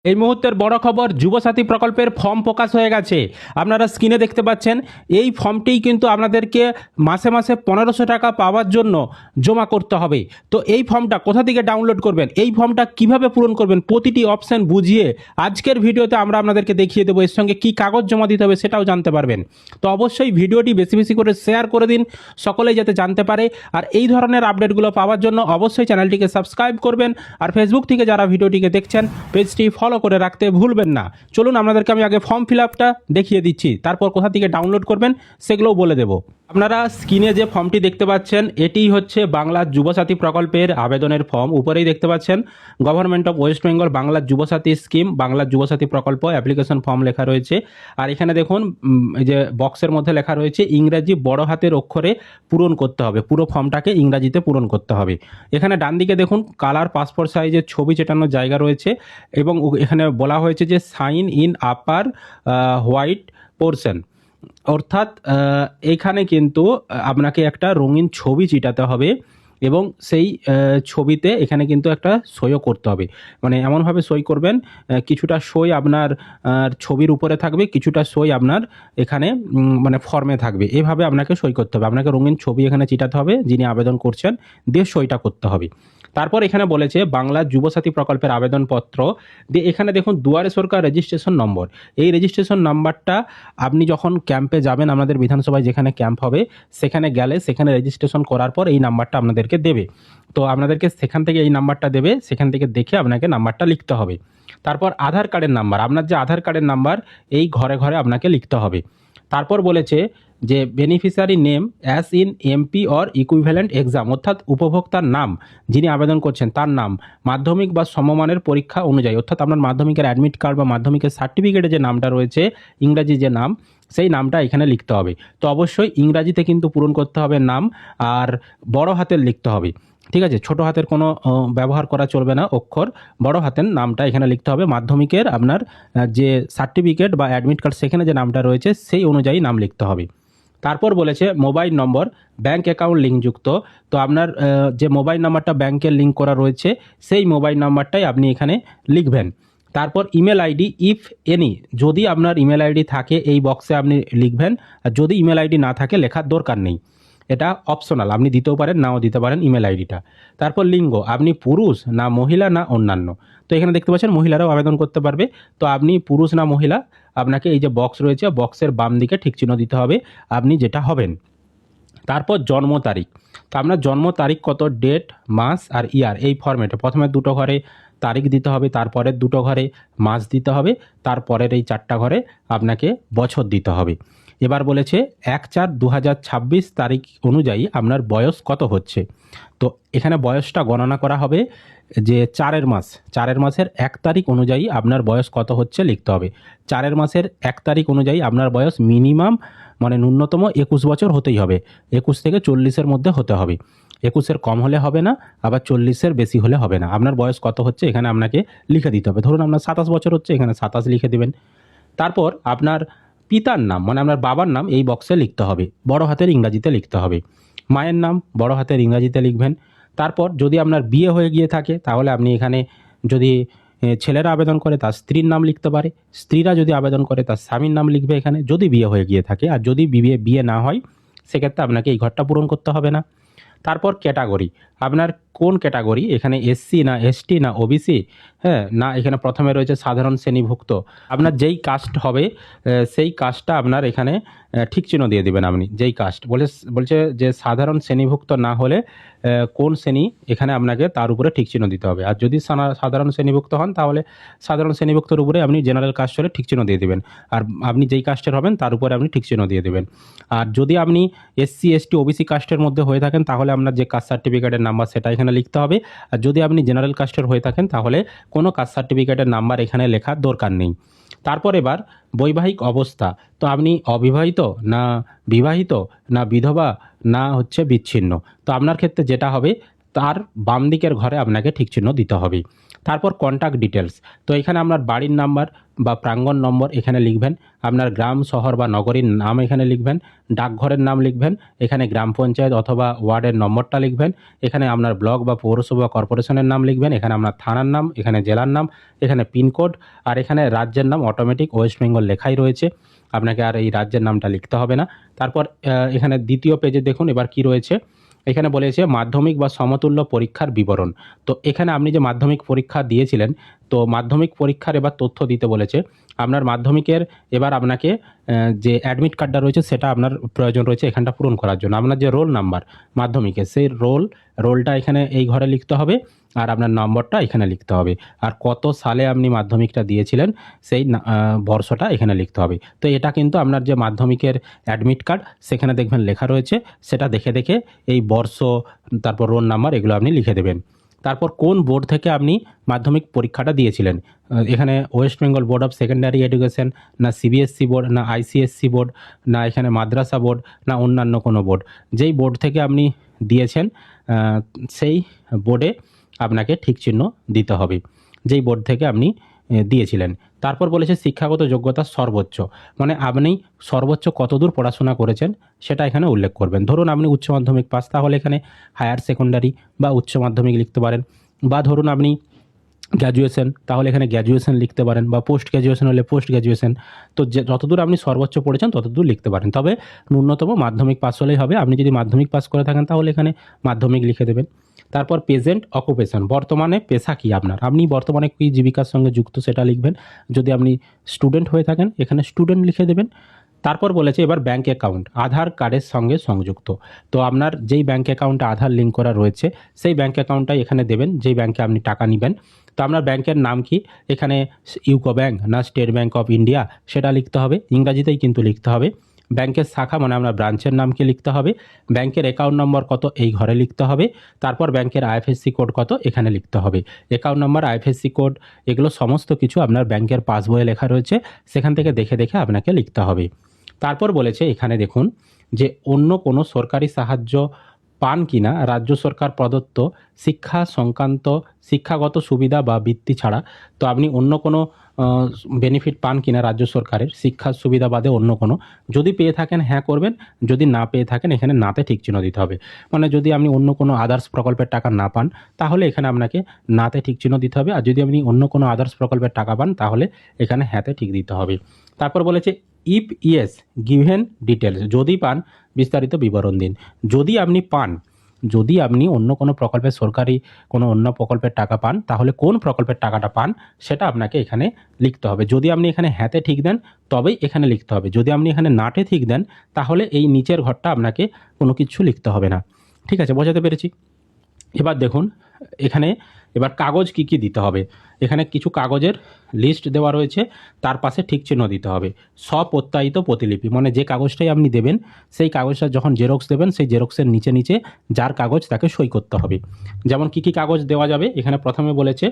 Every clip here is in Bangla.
এই মুহূর্তের বড় খবর, যুবসাথী প্রকল্পের ফর্ম প্রকাশ হয়ে গেছে। আপনারা স্ক্রিনে দেখতে পাচ্ছেন, এই ফর্মটিই কিন্তু আপনাদেরকে মাসে মাসে 1500 টাকা পাওয়ার জন্য জমা করতে হবে। তো এই ফর্মটা কোথা থেকে ডাউনলোড করবেন, এই ফর্মটা কিভাবে পূরণ করবেন, প্রতিটি অপশান বুঝিয়ে আজকের ভিডিওতে আমরা আপনাদেরকে দেখিয়ে দেবো। এর সঙ্গে কী কাগজ জমা দিতে হবে সেটাও জানতে পারবেন। তো অবশ্যই ভিডিওটি বেশি বেশি করে শেয়ার করে দিন, সকলেই যাতে জানতে পারে। আর এই ধরনের আপডেটগুলো পাওয়ার জন্য অবশ্যই চ্যানেলটিকে সাবস্ক্রাইব করবেন। আর ফেসবুক থেকে যারা ভিডিওটিকে দেখছেন, পেজটি ফলো করে রাখতে ভুলবেন না। চলুন আপনাদেরকে আমি আগে ফর্ম ফিল আপটা দেখিয়ে দিচ্ছি, তারপর কোথা থেকে ডাউনলোড করবেন সেগুলোও বলে দেবো। আপনারা স্ক্রিনে যে ফর্মটি দেখতে পাচ্ছেন, এটি হচ্ছে বাংলা যুবসাথী প্রকল্পের আবেদনের ফর্ম। উপরেই দেখতে পাচ্ছেন government of West Bengal Bangla Yuvasathi scheme, Bangla Yuvasathi প্রকল্প অ্যাপ্লিকেশন ফর্ম লেখা রয়েছে। আর এখানে দেখুন এই যে বক্সের মধ্যে লেখা রয়েছে ইংরাজি বড় হাতের অক্ষরে পূরণ করতে হবে, পুরো ফর্মটাকে ইংরাজিতে পূরণ করতে হবে। এখানে ডান দিকে দেখুন কালার পাসপোর্ট সাইজের ছবি চেটানোর জায়গা রয়েছে এবং এখানে বলা হয়েছে যে sign in upper white portion, অর্থাৎ এইখানে কিন্তু আপনাকে একটা রঙিন ছবি চিটাতে হবে এবং সেই ছবিতে এখানে কিন্তু একটা সইও করতে হবে। মানে এমনভাবে সই করবেন, কিছুটা সই আপনার ছবির উপরে থাকবে, কিছুটা সই আপনার এখানে মানে ফর্মে থাকবে। এভাবে আপনাকে সই করতে হবে, আপনাকে রঙিন ছবি এখানে চিটাতে হবে যিনি আবেদন করছেন, দিয়ে সইটা করতে হবে। তারপর এখানে বলেছে বাংলা যুবসাথী প্রকল্পের আবেদনপত্র দিয়ে এখানে দেখুন দুয়ারে সরকার রেজিস্ট্রেশন নম্বর। এই রেজিস্ট্রেশন নাম্বারটা আপনি যখন ক্যাম্পে যাবেন, আমাদের বিধানসভায় যেখানে ক্যাম্প হবে সেখানে গেলে সেখানে রেজিস্ট্রেশন করার পর এই নাম্বারটা আপনাদেরকে দেবে। তো আপনাদেরকে সেখান থেকে এই নাম্বারটা দেবে, সেখান থেকে দেখে আপনাকে নাম্বারটা লিখতে হবে। তারপর আধার কার্ডের নাম্বার, আপনার যে আধার কার্ডের নাম্বার এই ঘরে ঘরে আপনাকে লিখতে হবে। তারপর বলেছে যে beneficiary name as in MP or equivalent exam, অর্থাৎ উপভোক্তার নাম যিনি আবেদন করছেন তার নাম মাধ্যমিক বা সমমানের পরীক্ষা অনুযায়ী, অর্থাৎ আপনার মাধ্যমিকের অ্যাডমিট কার্ড বা মাধ্যমিকের সার্টিফিকেটে যে নামটা রয়েছে ইংরাজি যে নাম, সেই নামটা এখানে লিখতে হবে। তো অবশ্যই ইংরাজিতে কিন্তু পূরণ করতে হবে নাম, আর বড় হাতের লিখতে হবে, ঠিক আছে? ছোট হাতের কোনো ব্যবহার করা চলবে না অক্ষর, বড় হাতের নামটা এখানে লিখতে হবে। মাধ্যমিকের আপনার যে সার্টিফিকেট বা অ্যাডমিট কার্ড সেখানে যে নামটা রয়েছে সেই অনুযায়ী নাম লিখতে হবে। তারপর বলেছে মোবাইল নম্বর ব্যাঙ্ক অ্যাকাউন্ট লিঙ্কযুক্ত, তো আপনার যে মোবাইল নাম্বারটা ব্যাংকের লিঙ্ক করা রয়েছে সেই মোবাইল নাম্বারটাই আপনি এখানে লিখবেন। তারপর ইমেল আইডি ইফ এনি, যদি আপনার ইমেল আইডি থাকে এই বক্সে আপনি লিখবেন, আর যদি ইমেল আইডি না থাকে লেখার দরকার নেই, এটা অপশনাল, আপনি দিতেও পারেন নাও দিতে পারেন ইমেল আইডিটা। তারপর লিঙ্গ, আপনি পুরুষ না মহিলা না অন্যান্য, তো এখানে দেখতে পাচ্ছেন মহিলারাও আবেদন করতে পারবে। তো আপনি পুরুষ না মহিলা, আপনাকে এই যে বক্স রয়েছে বক্সের বাম দিকে ঠিক চিহ্ন দিতে হবে আপনি যেটা হবেন। তারপর জন্ম তারিখ, তো আপনার জন্ম তারিখ কত, ডেট মাস আর ইয়ার, এই ফরম্যাটে প্রথমে দুটো ঘরে তারিখ দিতে হবে, তারপরের দুটো ঘরে মাস দিতে হবে, তারপরের এই চারটা ঘরে আপনাকে বছর দিতে হবে। এবার বলেছে 1/4/2026 তারিখ অনুযায়ী আপনার বয়স কত হচ্ছে। তো এখানে বয়সটা গণনা করা হবে যে চারের মাসের 1 তারিখ অনুযায়ী আপনার বয়স কত হচ্ছে লিখতে হবে। চারের মাসের 1 তারিখ অনুযায়ী আপনার বয়স মিনিমাম মানে ন্যূনতম 21 বছর হতেই হবে, 21 থেকে 40-এর মধ্যে হতে হবে। 21-এর কম হলে হবে না, আবার 40-এর বেশি হলে হবে না। আপনার বয়স কত হচ্ছে এখানে আপনাকে লিখে দিতে হবে। ধরুন আপনার 27 বছর হচ্ছে, এখানে 27 লিখে দেবেন। তারপর আপনার পিতার নাম মানে আপনার বাবার নাম এই বক্সে লিখতে হবে, বড় হাতের ইংরাজিতে লিখতে হবে। মায়ের নাম বড় হাতের ইংরাজিতে লিখবেন। তারপর যদি আপনার বিয়ে হয়ে গিয়ে থাকে তাহলে আপনি এখানে, যদি ছেলেরা আবেদন করে তার স্ত্রীর নাম লিখতে পারে, স্ত্রীরা যদি আবেদন করে তার স্বামীর নাম লিখবে এখানে, যদি বিয়ে হয়ে গিয়ে থাকে। আর যদি বিয়ে না হয় সেক্ষেত্রে আপনাকে এই ঘরটা পূরণ করতে হবে না। তারপর ক্যাটাগরি, আপনার কোন ক্যাটাগরি, এখানে এসসি না এসটি না ওবিসি, হ্যাঁ না এখানে প্রথমে রয়েছে সাধারণ শ্রেণীভুক্ত। আপনার যেই কাস্ট হবে সেই কাস্টটা আপনার এখানে ঠিক চিহ্ন দিয়ে দেবেন। আপনি যেই কাস্ট বলছে যে সাধারণ শ্রেণীভুক্ত না হলে কোন শ্রেণী এখানে আপনাকে তার উপরে ঠিক চিহ্ন দিতে হবে। আর যদি সাধারণ শ্রেণীভুক্ত হন তাহলে সাধারণ শ্রেণীভুক্তর উপরে আপনি জেনারেল কাস্ট হলে ঠিক চিহ্ন দিয়ে দেবেন, আর আপনি যেই কাস্টের হবেন তার উপরে আপনি ঠিক চিহ্ন দিয়ে দেবেন। আর যদি আপনি এসসি এসটি ওবিসি কাস্টের মধ্যে হয়ে থাকেন তাহলে আপনার যে কাস্ট সার্টিফিকেটের নাম্বার সেটা এখানে লিখতে হবে। আর যদি আপনি জেনারেল কাস্টের হয়ে থাকেন তাহলে কোনো কাস্ট সার্টিফিকেটের নাম্বার এখানে লেখার দরকার নেই। তারপর এবার বৈবাহিক অবস্থা, তো আপনি অবিবাহিত না বিবাহিত না বিধবা না হচ্ছে বিচ্ছিন্ন, তো আপনার ক্ষেত্রে যেটা হবে তার বাম দিকের ঘরে আপনাকে ঠিক চিহ্ন দিতে হবে। তারপর কন্ট্যাক্ট ডিটেলস, তো এখানে আপনার বাড়ির নাম্বার বা প্রাঙ্গণ নম্বর এখানে লিখবেন, আপনার গ্রাম শহর বা নগরীর নাম এখানে লিখবেন, ডাকঘরের নাম লিখবেন, এখানে গ্রাম পঞ্চায়েত অথবা ওয়ার্ডের নম্বরটা লিখবেন, এখানে আপনার ব্লক বা পৌরসভা বা কর্পোরেশনের নাম লিখবেন, এখানে আপনার থানার নাম, এখানে জেলার নাম, এখানে পিনকোড, আর এখানে রাজ্যের নাম অটোমেটিক ওয়েস্ট বেঙ্গল লেখাই রয়েছে, আপনাকে আর এই রাজ্যের নামটা লিখতে হবে না। তারপর এখানে দ্বিতীয় পেজে দেখুন এবার কি রয়েছে, এখানে বলেছে মাধ্যমিক বা সমতুল্য পরীক্ষার বিবরণ। তো এখানে আপনি যে মাধ্যমিক পরীক্ষা দিয়েছিলেন, তো মাধ্যমিক পরীক্ষার এবার তথ্য দিতে বলেছে। আপনার মাধ্যমিকের এবার আপনাকে যে অ্যাডমিট কার্ডটা রয়েছে সেটা আপনার প্রয়োজন রয়েছে এখানটা পূরণ করার জন্য। আপনার যে রোল নাম্বার মাধ্যমিকের, সেই রোলটা এখানে এই ঘরে লিখতে হবে, আর আপনার নম্বরটা এখানে লিখতে হবে, আর কত সালে আপনি মাধ্যমিকটা দিয়েছিলেন সেই বর্ষটা এখানে লিখতে হবে। তো এটা কিন্তু আপনার যে মাধ্যমিকের অ্যাডমিট কার্ড সেখানে দেখবেন লেখা রয়েছে, সেটা দেখে দেখে এই বর্ষ তারপর রোল নাম্বার এগুলো আপনি লিখে দেবেন। তারপর কোন বোর্ড থেকে আপনি মাধ্যমিক পরীক্ষাটা দিয়েছিলেন, এখানে West Bengal board of secondary education, না সিবিএসসি বোর্ড, না আইসিএসসি বোর্ড, না এখানে মাদ্রাসা বোর্ড, না অন্যান্য কোনো বোর্ড, যেই বোর্ড থেকে আপনি দিয়েছেন সেই বোর্ডে আপনাকে ঠিক চিহ্ন দিতে হবে, যেই বোর্ড থেকে আপনি দিয়েছিলেন। তারপর বলেছে শিক্ষাগত যোগ্যতা সর্বোচ্চ, মানে আপনি সর্বোচ্চ কতদূর পড়াশোনা করেছেন সেটা এখানে উল্লেখ করবেন। ধরুন আপনি উচ্চ মাধ্যমিক পাস, তাহলে এখানে হায়ার সেকেন্ডারি বা উচ্চ মাধ্যমিক লিখতে পারেন, বা ধরুন আপনি গ্র্যাজুয়েশন, তাহলে এখানে গ্র্যাজুয়েশন লিখতে পারেন, বা পোস্ট গ্র্যাজুয়েশন হলে পোস্ট গ্র্যাজুয়েশন। তো যে যতদূর আপনি সর্বোচ্চ পড়েছেন ততদূর লিখতে পারেন, তবে ন্যূনতম মাধ্যমিক পাস হলেই হবে। আপনি যদি মাধ্যমিক পাস করে থাকেন তাহলে এখানে মাধ্যমিক লিখে দেবেন। তারপর প্রেজেন্ট অকুপেশন, বর্তমানে পেশা কী আপনার, আপনি বর্তমানে কী জীবিকার সঙ্গে যুক্ত সেটা লিখবেন। যদি আপনি স্টুডেন্ট হয়ে থাকেন এখানে স্টুডেন্ট লিখে দেবেন। তারপর বলেছে এবার ব্যাঙ্ক অ্যাকাউন্ট আধার কার্ডের সঙ্গে সংযুক্ত, তো আপনার যেই ব্যাঙ্ক অ্যাকাউন্টে আধার লিঙ্ক করা রয়েছে সেই ব্যাঙ্ক অ্যাকাউন্টটাই এখানে দেবেন, যেই ব্যাঙ্কে আপনি টাকা নেবেন। তো আপনার ব্যাংকের নাম কি, এখানে ইউকো ব্যাঙ্ক না স্টেট ব্যাঙ্ক অফ ইন্ডিয়া সেটা লিখতে হবে, ইংরাজিতেই কিন্তু লিখতে হবে। ব্যাংকের শাখা মানে আপনার ব্রাঞ্চের নাম কি লিখতে হবে, ব্যাংকের অ্যাকাউন্ট নম্বর কত এই ঘরে লিখতে হবে, তারপর ব্যাংকের আইএফএসসি কোড কত এখানে লিখতে হবে। অ্যাকাউন্ট নম্বর, আইএফএসসি কোড এগুলো সমস্ত কিছু আপনার ব্যাংকের পাসবইয়ে লেখা রয়েছে, সেখান থেকে দেখে দেখে আপনাকে লিখতে হবে। তারপর বলেছে এখানে দেখুন যে অন্য কোনো সরকারি সাহায্য পান কিনা রাজ্য সরকার প্রদত্ত শিক্ষা সংক্রান্ত শিক্ষাগত সুবিধা বা বৃত্তি ছাড়া, তো আপনি অন্য কোনো বেনিফিট পান কিনা রাজ্য সরকারের শিক্ষার সুবিধা বাদে অন্য কোনো, যদি পেয়ে থাকেন হ্যাঁ করবেন, যদি না পেয়ে থাকেন এখানে নাতে ঠিক চিহ্ন দিতে হবে। মানে যদি আপনি অন্য কোনো আদার্স প্রকল্পের টাকা না পান তাহলে এখানে আপনাকে নাতে ঠিক চিহ্ন দিতে হবে, আর যদি আপনি অন্য কোনো আদার্স প্রকল্পের টাকা পান তাহলে এখানে হ্যাঁতে ঠিক দিতে হবে। তারপর বলেছে ইফ ইয়েস গিভেন ডিটেলস, যদি পান বিস্তারিত বিবরণ দিন। যদি আপনি পান, যদি আপনি অন্য কোনো প্রকল্পের সরকারি কোনো অন্য প্রকল্পের টাকা পান তাহলে কোন প্রকল্পের টাকাটা পান সেটা আপনাকে এখানে লিখতে হবে। যদি আপনি এখানে হ্যাঁতে ঠিক দেন তবেই এখানে লিখতে হবে, যদি আপনি এখানে নাটে ঠিক দেন তাহলে এই নিচের ঘরটা আপনাকে কোনো কিছু লিখতে হবে না। ঠিক আছে, বোঝাতে পেরেছি? এবার দেখুন এখানে এবার কাগজ কি কি দিতে হবে, এখানে কিছু কাগজের লিস্ট দেওয়া রয়েছে, তার পাশে ঠিক চিহ্ন দিতে হবে। স্বপ্রত্যায়িত প্রতিলিপি মানে যে কাগজটাই আপনি দেবেন সেই কাগজটা যখন জেরক্স দেবেন সেই জেরক্সের নিচে নিচে যার কাগজ তাকে সই করতে হবে। যেমন কি কি কাগজ দেওয়া যাবে, এখানে প্রথমে বলেছে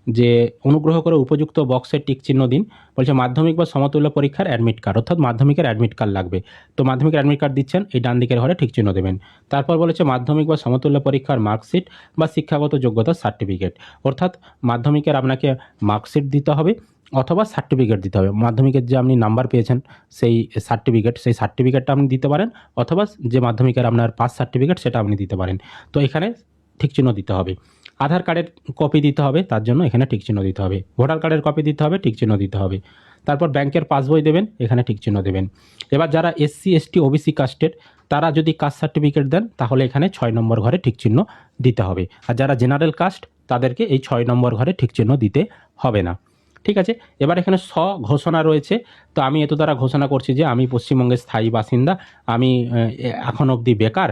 যে অনুগ্রহ করে উপযুক্ত বক্সের টিক চিহ্ন দিন। বলছে মাধ্যমিক বা সমতুল্য পরীক্ষার অ্যাডমিট কার্ড, অর্থাৎ মাধ্যমিকের অ্যাডমিট কার্ড লাগবে, তো মাধ্যমিকের অ্যাডমিট কার্ড দিচ্ছেন এই ডান দিকের ঘরে ঠিক চিহ্ন দেবেন। তারপর বলেছে মাধ্যমিক বা সমতুল্য পরীক্ষার মার্কশিট বা শিক্ষাগত যোগ্যতার সার্টিফিকেট, অর্থাৎ মাধ্যমিকের আপনাকে মার্কশিট দিতে হবে অথবা সার্টিফিকেট দিতে হবে। মাধ্যমিকের যে আপনি নাম্বার পেয়েছেন সেই সার্টিফিকেটটা আপনি দিতে পারেন, অথবা যে মাধ্যমিকের আপনার পাস সার্টিফিকেট সেটা আপনি দিতে পারেন। তো এখানে ঠিক চিহ্ন দিতে হবে। আধার কার্ডের কপি দিতে হবে, তার জন্য এখানে ঠিক চিহ্ন দিতে হবে। ভোটার কার্ডের কপি দিতে হবে, ঠিক চিহ্ন দিতে হবে। তারপর ব্যাংকের পাসবই দেবেন, এখানে ঠিক চিহ্ন দেবেন। এবার যারা এসসি এসটি ওবিসি কাস্টের তারা যদি কাস্ট সার্টিফিকেট দেন তাহলে এখানে 6 নম্বর ঘরে ঠিক চিহ্ন দিতে হবে, আর যারা জেনারেল কাস্ট তাদেরকে এই 6 নম্বর ঘরে ঠিক চিহ্ন দিতে হবে না। ঠিক আছে, এবার এখানে ঘোষণা রয়েছে, তো আমি এত দ্বারা ঘোষণা করছি যে আমি পশ্চিমবঙ্গের স্থায়ী বাসিন্দা, আমি এখন অবধি বেকার,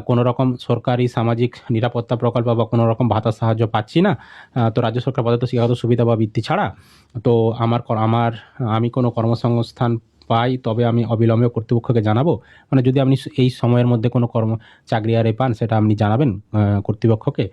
কোনো রকম সরকারি সামাজিক নিরাপত্তা প্রকল্প বা কোনো রকম ভাতার সাহায্য পাচ্ছি না, তো রাজ্য সরকার প্রদত্ত শিক্ষাগত সুবিধা বা বৃত্তি ছাড়া, তো আমি কোনো কর্মসংস্থান পাই তবে আমি অবিলম্বে কর্তৃপক্ষকে জানাবো, মানে যদি আপনি এই সময়ের মধ্যে কোনো চাকরি আরে পান সেটা আপনি জানাবেন কর্তৃপক্ষকে,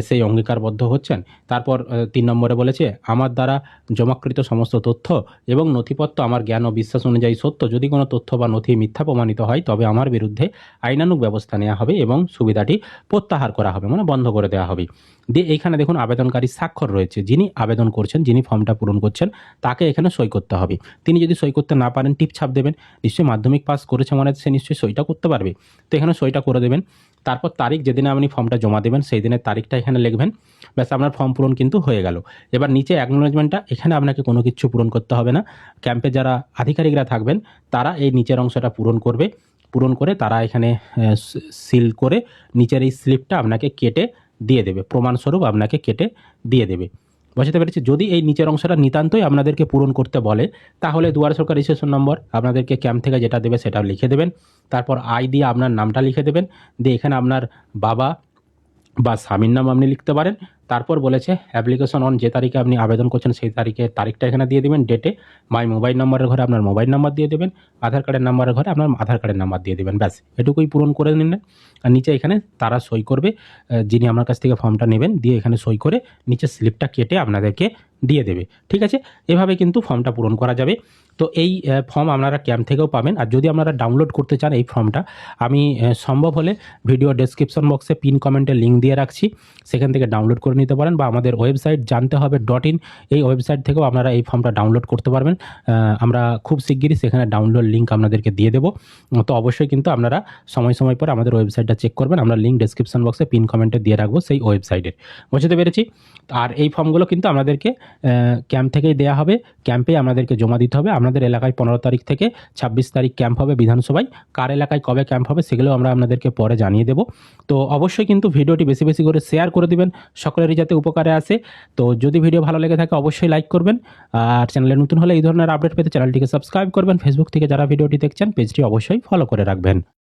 সেই অঙ্গীকারবদ্ধ হচ্ছেন। তারপর 3 নম্বরে বলেছে, আমার দ্বারা জমাকৃত সমস্ত তথ্য এবং নথিপত্র আমার জ্ঞান ও বিশ্বাস অনুযায়ী সত্য। যদি কোনো তথ্য বা নথি মিথ্যা প্রমাণিত হয় তবে আমার বিরুদ্ধে আইনানুগ ব্যবস্থা নেওয়া হবে এবং সুবিধাটি প্রত্যাহার করা হবে, মানে বন্ধ করে দেওয়া হবে। দিয়ে এইখানে দেখুন আবেদনকারী স্বাক্ষর রয়েছে, যিনি আবেদন করছেন, যিনি ফর্মটা পূরণ করছেন তাকে এখানে সই করতে হবে। তিনি যদি সই করতে না পারেন টিপ ছাপ দেবেন, নিশ্চয়ই মাধ্যমিক পাস করেছে মানে সে নিশ্চয়ই সইটা করতে পারবে, তো এখানে সইটা করে দেবেন। তারপর তারিখ যেদিনে আপনি ফর্মটা জমা দেবেন সেই দিনের তারিখটা এখানে লিখবেন। ব্যাস, আপনার ফর্ম পূরণ কিন্তু হয়ে গেল। এবার নিচে অ্যাকনোলেজমেন্টটা, এখানে আপনাকে কোনো কিছু পূরণ করতে হবে না। ক্যাম্পে যারা আধিকারিকরা থাকবেন তারা এই নিচের অংশটা পূরণ করবে, পূরণ করে তারা এখানে সিল করে নিচের এই স্লিপটা আপনাকে কেটে দিয়ে দেবে, প্রমাণস্বরূপ আপনাকে কেটে দিয়ে দেবে। বুঝতে পেরেছি? যদি এই নিচের অংশটা নিতান্তই আপনাদেরকে পূরণ করতে বলে তাহলে দুয়ারে সরকার রেজিস্ট্রেশন নম্বর আপনাদেরকে ক্যাম্প থেকে যেটা দেবে সেটা লিখে দেবেন। তারপর আই দিয়ে আপনার নামটা লিখে দেবেন, দিয়ে এখানে আপনার বাবা বা স্বামীর নাম আপনি লিখতে পারেন। তারপর বলেছে অ্যাপ্লিকেশন অন, যে তারিখে আপনি আবেদন করছেন সেই তারিখটা এখানে দিয়ে দেবেন, ডেটে মাই মোবাইল নম্বরের ঘরে আপনার মোবাইল নাম্বার দিয়ে দেবেন, আধার কার্ডের নাম্বারের ঘরে আপনার আধার কার্ডের নাম্বার দিয়ে দেবেন। ব্যাস, এটুকুই পূরণ করে নিলেন। আর নিচে এখানে তারা সই করবে, যিনি আমার কাছ থেকে ফর্মটা নেবেন, দিয়ে এখানে সই করে নিচে স্লিপটা কেটে আপনাদেরকে দিয়ে দেবে। ঠিক আছে, এভাবে কিন্তু ফর্মটা পূরণ করা যাবে। তো এই ফর্ম আপনারা ক্যাম্প থেকেও পাবেন। আর যদি আপনারা ডাউনলোড করতে চান এই ফর্মটা, আমি সম্ভব হলে ভিডিও ডেসক্রিপশন বক্সে পিন কমেন্টে লিঙ্ক দিয়ে রাখছি, সেখান থেকে ডাউনলোড করে নিতে পারেন, বা আমাদের ওয়েবসাইট জানতে হবে .in, এই ওয়েবসাইট থেকেও আপনারা এই ফর্মটা ডাউনলোড করতে পারবেন। আমরা খুব শিগগিরই সেখানে ডাউনলোড লিঙ্ক আপনাদেরকে দিয়ে দেবো। তো অবশ্যই কিন্তু আপনারা সময় সময় পর আমাদের ওয়েবসাইটটা চেক করবেন, আমরা লিঙ্ক ডেসক্রিপশন বক্সে পিন কমেন্টে দিয়ে রাখবো সেই ওয়েবসাইটের। বুঝতে পেরেছি? আর এই ফর্মগুলো কিন্তু আমাদেরকে ক্যাম্প থেকেই দেওয়া হবে, ক্যাম্পেই আমাদেরকে জমা দিতে হবে। আপনাদের এলাকায় 15 তারিখ থেকে 26 তারিখ ক্যাম্প হবে বিধানসভায়, কার এলাকায় কবে ক্যাম্প হবে সেগুলো আমরা আপনাদেরকে পরে জানিয়ে দেবো। তো অবশ্যই কিন্তু ভিডিওটি বেশি বেশি করে শেয়ার করে দিবেন, সকলেরই যাতে উপকারে আসে। তো যদি ভিডিও ভালো লেগে থাকে অবশ্যই লাইক করবেন, আর চ্যানেলে নতুন হলে এই ধরনের আপডেট পেতে চ্যানেলটিকে সাবস্ক্রাইব করবেন। ফেসবুক থেকে যারা ভিডিওটি দেখছেন পেজটি অবশ্যই ফলো করে রাখবেন।